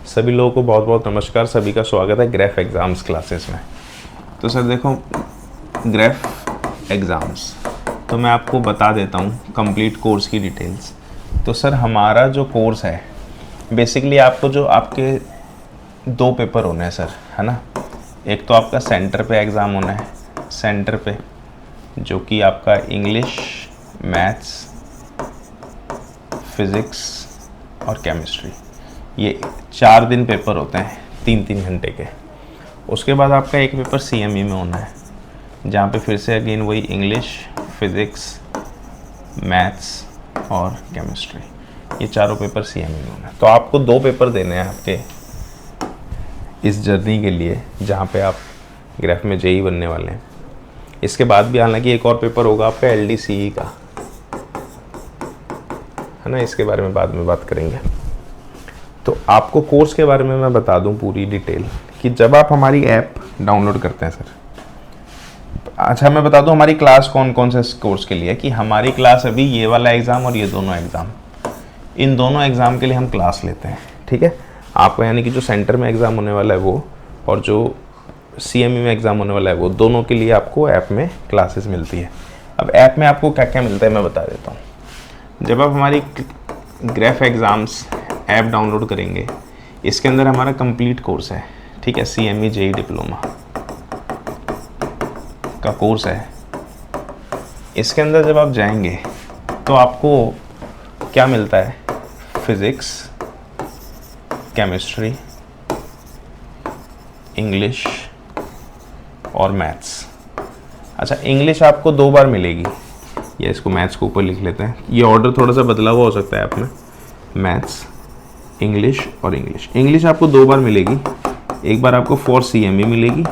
सभी लोगों को बहुत बहुत नमस्कार। सभी का स्वागत है ग्रेफ एग्ज़ाम्स क्लासेस में। तो सर देखो, ग्रेफ एग्ज़ाम्स तो मैं आपको बता देता हूँ कंप्लीट कोर्स की डिटेल्स। तो सर हमारा जो कोर्स है बेसिकली आपको जो आपके दो पेपर होने हैं सर, है ना। एक तो आपका सेंटर पे एग्ज़ाम होना है, सेंटर पे, जो कि आपका इंग्लिश, मैथ्स, फिज़िक्स और केमिस्ट्री, ये 4 दिन पेपर होते हैं 3-3 घंटे के। उसके बाद आपका एक पेपर CME में होना है, जहाँ पे फिर से अगेन वही इंग्लिश, फिज़िक्स, मैथ्स और केमिस्ट्री, ये चारों पेपर CME में होना है। तो आपको 2 पेपर देने हैं आपके इस जर्नी के लिए, जहाँ पे आप ग्रेफ में JEE बनने वाले हैं। इसके बाद भी हालांकि एक और पेपर होगा आपका LDCE का, है ना, इसके बारे में बाद में बात करेंगे। तो आपको कोर्स के बारे में मैं बता दूं पूरी डिटेल कि जब आप हमारी ऐप डाउनलोड करते हैं सर, अच्छा मैं बता दूं हमारी क्लास कौन कौन से कोर्स के लिए, कि हमारी क्लास अभी ये वाला एग्ज़ाम और ये दोनों एग्ज़ाम, इन दोनों एग्ज़ाम के लिए हम क्लास लेते हैं, ठीक है। आपको यानी कि जो सेंटर में एग्ज़ाम होने वाला है वो, और जो CME में एग्ज़ाम होने वाला है वो, दोनों के लिए आपको ऐप में क्लासेस मिलती है। अब ऐप में आपको क्या क्या मिलता है मैं बता देता हूँ। जब आप हमारी ग्रेफ एग्ज़ाम्स ऐप डाउनलोड करेंगे, इसके अंदर हमारा कंप्लीट कोर्स है, ठीक है। CME JEE डिप्लोमा का कोर्स है। इसके अंदर जब आप जाएंगे तो आपको क्या मिलता है, फिज़िक्स, केमिस्ट्री, इंग्लिश और मैथ्स। अच्छा, इंग्लिश आपको 2 बार मिलेगी, या इसको मैथ्स को ऊपर लिख लेते हैं, ये ऑर्डर थोड़ा सा बदला हुआ हो सकता है आप में। मैथ्स, इंग्लिश और इंग्लिश आपको 2 बार मिलेगी। एक बार आपको फॉर CME मिलेगी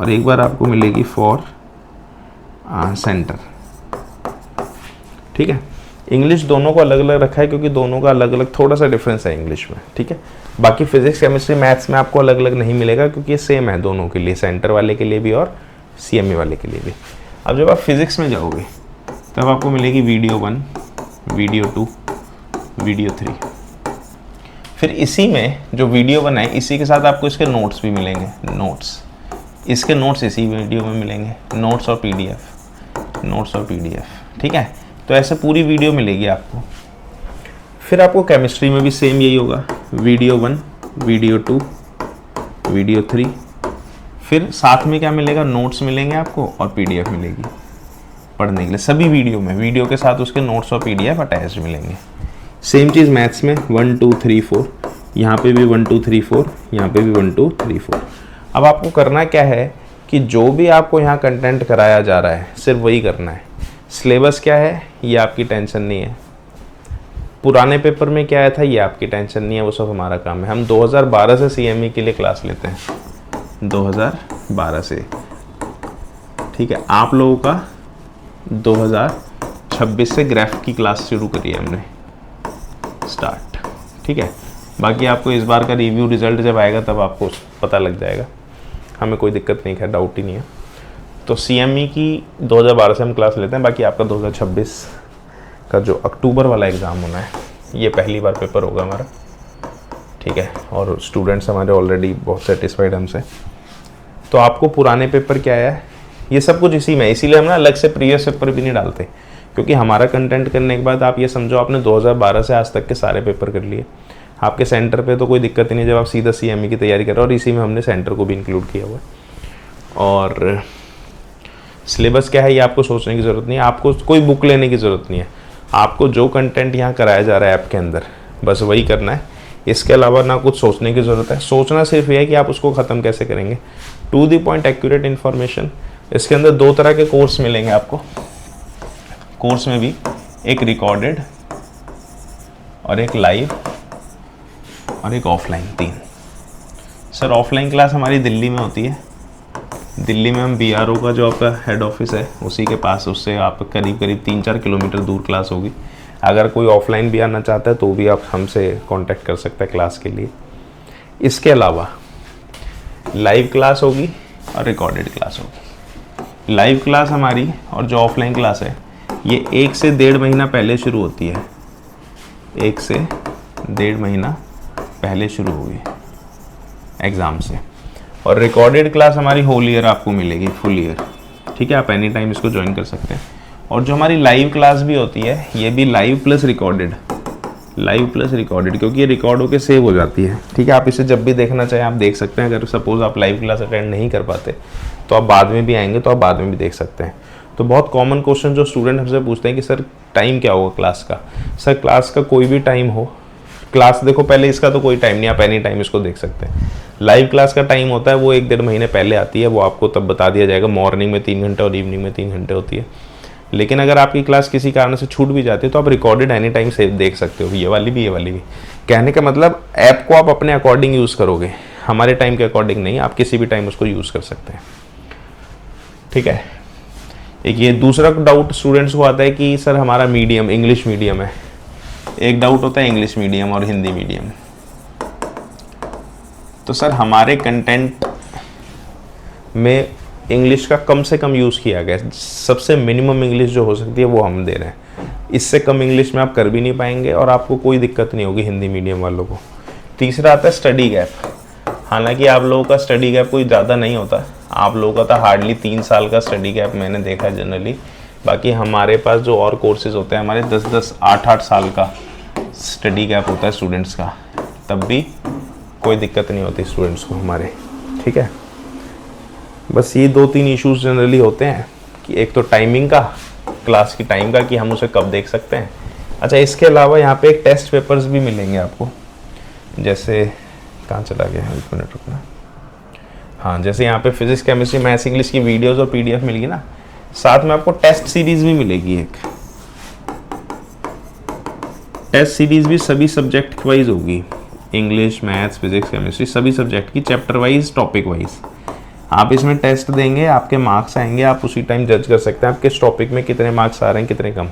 और एक बार आपको मिलेगी फॉर सेंटर, ठीक है। इंग्लिश दोनों को अलग अलग रखा है क्योंकि दोनों का अलग अलग थोड़ा सा डिफरेंस है इंग्लिश में, ठीक है। बाकी फिजिक्स, केमिस्ट्री, मैथ्स में आपको अलग अलग नहीं मिलेगा क्योंकि ये सेम है दोनों के लिए, सेंटर वाले के लिए भी और CME वाले के लिए भी। अब जब आप फिज़िक्स में जाओगे तब आपको मिलेगी वीडियो 1, वीडियो 2, वीडियो 3। फिर इसी में जो वीडियो 1 है, इसी के साथ आपको इसके नोट्स भी मिलेंगे, नोट्स, इसके नोट्स इसी वीडियो में मिलेंगे, नोट्स और PDF, ठीक है। तो ऐसे पूरी वीडियो मिलेगी आपको। फिर आपको केमिस्ट्री में भी सेम यही होगा, वीडियो 1, वीडियो 2, वीडियो 3। फिर साथ में क्या मिलेगा, नोट्स मिलेंगे आपको और PDF मिलेगी पढ़ने के लिए। सभी वीडियो में, वीडियो के साथ उसके नोट्स और PDF अटैच मिलेंगे। सेम चीज़ मैथ्स में 1 2 3 4, यहाँ पे भी 1 2 3 4, यहाँ पे भी 1 2 3 4। अब आपको करना क्या है कि जो भी आपको यहाँ कंटेंट कराया जा रहा है सिर्फ वही करना है। सिलेबस क्या है ये आपकी टेंशन नहीं है, पुराने पेपर में क्या आया था ये आपकी टेंशन नहीं है, वो सब हमारा काम है। हम 2012 से CME के लिए क्लास लेते हैं, 2012 से, ठीक है। आप लोगों का 2026 से ग्राफ की क्लास शुरू करी है हमने स्टार्ट, ठीक है। बाकी आपको इस बार का रिव्यू रिजल्ट जब आएगा तब आपको पता लग जाएगा, हमें कोई दिक्कत नहीं है, डाउट ही नहीं है। तो CME की 2012 से हम क्लास लेते हैं। बाकी आपका 2026 का जो अक्टूबर वाला एग्ज़ाम होना है, ये पहली बार पेपर होगा हमारा, ठीक है। और स्टूडेंट्स हमारे ऑलरेडी बहुत सेटिस्फाइड हमसे। तो आपको पुराने पेपर क्या है ये सब कुछ इसी में, इसीलिए हम ना अलग से प्रीवियस पेपर भी नहीं डालते, क्योंकि हमारा कंटेंट करने के बाद आप ये समझो आपने 2012 से आज तक के सारे पेपर कर लिए। आपके सेंटर पे तो कोई दिक्कत ही नहीं जब आप सीधा CME की तैयारी कर रहे हो, और इसी में हमने सेंटर को भी इंक्लूड किया हुआ है। और सिलेबस क्या है ये आपको सोचने की ज़रूरत नहीं है, आपको कोई बुक लेने की ज़रूरत नहीं है। आपको जो कंटेंट यहाँ कराया जा रहा है ऐप के अंदर बस वही करना है, इसके अलावा ना कुछ सोचने की ज़रूरत है। सोचना सिर्फ ये है कि आप उसको ख़त्म कैसे करेंगे। To the point accurate information. इसके अंदर 2 तरह के कोर्स मिलेंगे आपको। कोर्स में भी एक रिकॉर्डेड और एक लाइव और एक ऑफलाइन, 3। सर ऑफलाइन क्लास हमारी दिल्ली में होती है। दिल्ली में हम BRO का जो आपका हेड ऑफिस है उसी के पास, उससे आप करीब 3-4 किलोमीटर दूर क्लास होगी। अगर कोई ऑफलाइन भी आना चाहता है तो भी आप हमसे कांटेक्ट कर सकते हैं क्लास के लिए। इसके अलावा लाइव क्लास होगी और रिकॉर्डेड क्लास होगी। लाइव क्लास हमारी और जो ऑफलाइन क्लास है ये 1 से 1.5 महीना पहले शुरू होती है, 1 से 1.5 महीना पहले शुरू होगी एग्ज़ाम से। और रिकॉर्डेड क्लास हमारी होल ईयर आपको मिलेगी, फुल ईयर, ठीक है। आप एनी टाइम इसको ज्वाइन कर सकते हैं। और जो हमारी लाइव क्लास भी होती है, ये भी लाइव प्लस रिकॉर्डेड, क्योंकि ये रिकॉर्ड होकर सेव हो जाती है, ठीक है। आप इसे जब भी देखना चाहें आप देख सकते हैं। अगर सपोज़ आप लाइव क्लास अटेंड नहीं कर पाते तो आप बाद में भी आएंगे तो आप बाद में भी देख सकते हैं। तो बहुत कॉमन क्वेश्चन जो स्टूडेंट हमसे पूछते हैं कि सर टाइम क्या होगा क्लास का। सर क्लास का कोई भी टाइम हो, क्लास देखो पहले इसका तो कोई टाइम नहीं, आप एनी टाइम इसको देख सकते हैं। लाइव क्लास का टाइम होता है वो 1-1.5 महीने पहले आती है, वो आपको तब बता दिया जाएगा। मॉर्निंग में 3 घंटे और इवनिंग में 3 घंटे होती है। लेकिन अगर आपकी क्लास किसी कारण से छूट भी जाती है तो आप रिकॉर्डेड एनी टाइम से देख सकते हो, ये वाली भी। कहने का मतलब ऐप को आप अपने अकॉर्डिंग यूज़ करोगे, हमारे टाइम के अकॉर्डिंग नहीं, आप किसी भी टाइम उसको यूज़ कर सकते हैं, ठीक है। एक ये दूसरा डाउट स्टूडेंट्स को आता है कि सर हमारा मीडियम इंग्लिश मीडियम है। एक डाउट होता है इंग्लिश मीडियम और हिंदी मीडियम। तो सर हमारे कंटेंट में इंग्लिश का कम से कम यूज़ किया गया है, सबसे मिनिमम इंग्लिश जो हो सकती है वो हम दे रहे हैं। इससे कम इंग्लिश में आप कर भी नहीं पाएंगे और आपको कोई दिक्कत नहीं होगी हिंदी मीडियम वालों को। तीसरा आता है स्टडी गैप। हालांकि आप लोगों का स्टडी गैप कोई ज़्यादा नहीं होता, आप लोगों का तो हार्डली 3 साल का स्टडी गैप मैंने देखा है जनरली। बाकी हमारे पास जो और कोर्सेज होते हैं हमारे 10-10, 8-8 साल का स्टडी गैप होता है स्टूडेंट्स का, तब भी कोई दिक्कत नहीं होती स्टूडेंट्स को हमारे, ठीक है। बस ये 2-3 इश्यूज जनरली होते हैं कि एक तो टाइमिंग का, क्लास की टाइम का कि हम उसे कब देख सकते हैं। अच्छा, इसके अलावा यहाँ पे एक टेस्ट पेपर्स भी मिलेंगे आपको। जैसे कहाँ चला गया है, 1 मिनट रुकना। हाँ, जैसे यहाँ पे फिजिक्स, केमिस्ट्री, मैथ्स, इंग्लिश की वीडियोज़ और PDF मिलेगी ना, साथ में आपको टेस्ट सीरीज़ भी मिलेगी। एक टेस्ट सीरीज़ भी सभी सब्जेक्ट वाइज होगी, इंग्लिश, मैथ्स, फिजिक्स, केमिस्ट्री, सभी सब्जेक्ट की, चैप्टर वाइज, टॉपिक वाइज। आप इसमें टेस्ट देंगे, आपके मार्क्स आएंगे, आप उसी टाइम जज कर सकते हैं आप किस टॉपिक में कितने मार्क्स आ रहे हैं, कितने कम।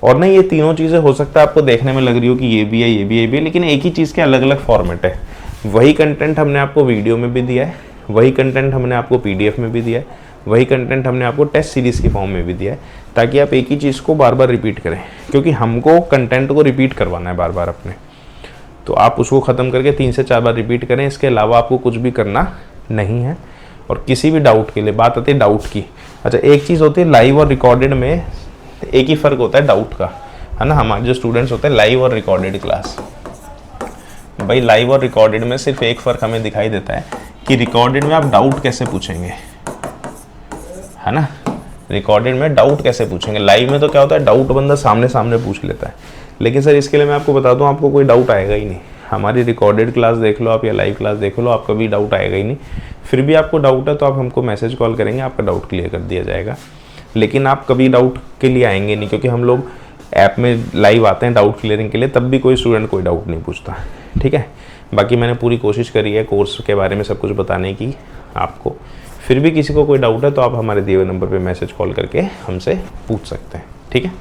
और नहीं, ये तीनों चीज़ें हो सकता है आपको देखने में लग रही हो कि ये भी है, ये भी है, ये भी है, लेकिन एक ही चीज़ के अलग अलग फॉर्मेट है। वही कंटेंट हमने आपको वीडियो में भी दिया है, वही कंटेंट हमने आपको PDF में भी दिया है, वही कंटेंट हमने आपको टेस्ट सीरीज़ की फॉर्म में भी दिया है, ताकि आप एक ही चीज़ को बार बार रिपीट करें, क्योंकि हमको कंटेंट को रिपीट करवाना है बार बार अपने। तो आप उसको ख़त्म करके 3 से 4 बार रिपीट करें, इसके अलावा आपको कुछ भी करना नहीं है। और किसी भी डाउट के लिए, बात आती है डाउट की। अच्छा, एक चीज़ होती है लाइव और रिकॉर्डेड में एक ही फ़र्क होता है डाउट का, है ना। हमारे जो स्टूडेंट्स होते हैं लाइव और रिकॉर्डेड क्लास, भाई लाइव और रिकॉर्डेड में सिर्फ एक फ़र्क हमें दिखाई देता है कि रिकॉर्डेड में आप डाउट कैसे पूछेंगे, है ना। रिकॉर्डेड में डाउट कैसे पूछेंगे, लाइव में तो क्या होता है डाउट बंदा सामने सामने पूछ लेता है। लेकिन सर इसके लिए मैं आपको बता दूं, आपको कोई डाउट आएगा ही नहीं। हमारी रिकॉर्डेड क्लास देख लो आप या लाइव क्लास देख लो, आपका भी डाउट आएगा ही नहीं। फिर भी आपको डाउट है तो आप हमको मैसेज कॉल करेंगे, आपका डाउट क्लियर कर दिया जाएगा। लेकिन आप कभी डाउट के लिए आएंगे नहीं, क्योंकि हम लोग ऐप में लाइव आते हैं डाउट क्लियरिंग के लिए, तब भी कोई स्टूडेंट कोई डाउट नहीं पूछता, ठीक है। बाकी मैंने पूरी कोशिश करी है कोर्स के बारे में सब कुछ बताने की आपको। फिर भी किसी को कोई डाउट है तो आप हमारे दिए हुए नंबर पे मैसेज कॉल करके हमसे पूछ सकते हैं, ठीक है।